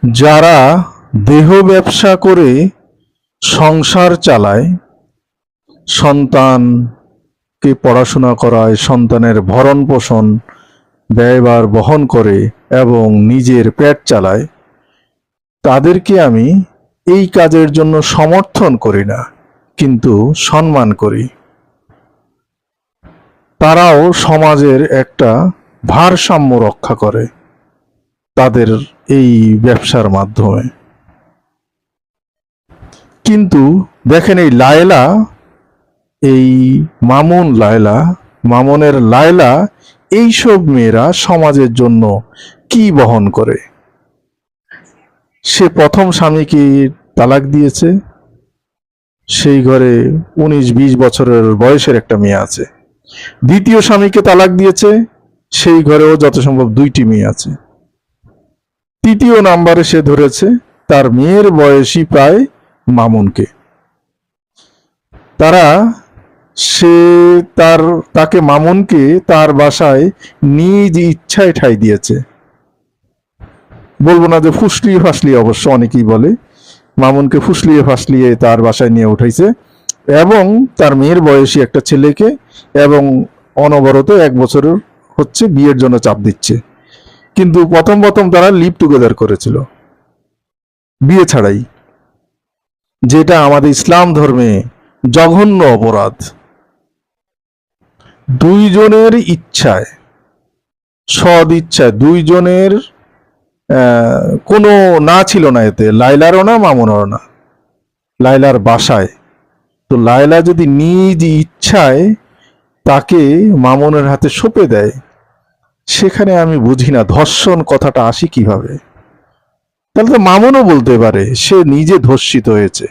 যারা দেহ ব্যবসা করে সংসার চালায়, সন্তানকে পড়াশোনা করায়, সন্তানের ভরণ পোষণ ব্যয়ভার বহন করে এবং নিজের পেট চালায়, তাদেরকে আমি এই কাজের জন্য সমর্থন করি না, কিন্তু সম্মান করি। তারাও সমাজের একটা ভারসাম্য রক্ষা করে তাদের এই ব্যবসার মাধ্যমে। কিন্তু দেখেন, এই লায়লা, এই মামুনের লায়লা, এইসব মেয়েরা সমাজের জন্য কি বহন করে? সে প্রথম স্বামীকে তালাক দিয়েছে, সেই ঘরে 19-20 বছরের বয়সের একটা মেয়ে আছে। দ্বিতীয় স্বামীকে তালাক দিয়েছে, সেই ঘরেও যত সম্ভব 2টি মেয়ে আছে। তৃতীয় নাম্বারে সে ধরেছে তার মেয়ের বয়সী প্রায় মামুনকে। তাকে মামুনকে তার বাসায় নিজ ইচ্ছায় ঠাঁই দিয়েছে। বলবো না যে ফুসলিয়ে ফাসলিয়ে, অবশ্য অনেকেই বলে মামুনকে ফুসলিয়ে ফাসলিয়ে তার বাসায় নিয়ে উঠাইছে, এবং তার মেয়ের বয়সী একটা ছেলেকে, এবং অনবরত 1 বছরের হচ্ছে বিয়ের জন্য চাপ দিচ্ছে। কিন্তু প্রথম তারা লিভ টুগেদার করেছিল, বিয়ে ছাড়াই, যেটা আমাদের ইসলাম ধর্মে জঘন্য অপরাধ। দুইজনের ইচ্ছায়, সদ ইচ্ছায়, দুইজনের কোনো না ছিল না এতে, লায়লারও না মামুনেরও না, লায়লার বাসায়। তো লায়লা যদি নিজ ইচ্ছায় তাকে মামুনের হাতে সঁপে দেয়, সেখানে আমি বুঝি না ধর্ষণ কথাটা আসি কিভাবে। তাহলে তো মামুনও বলতে পারে সে নিজে ধর্ষিত হয়েছে।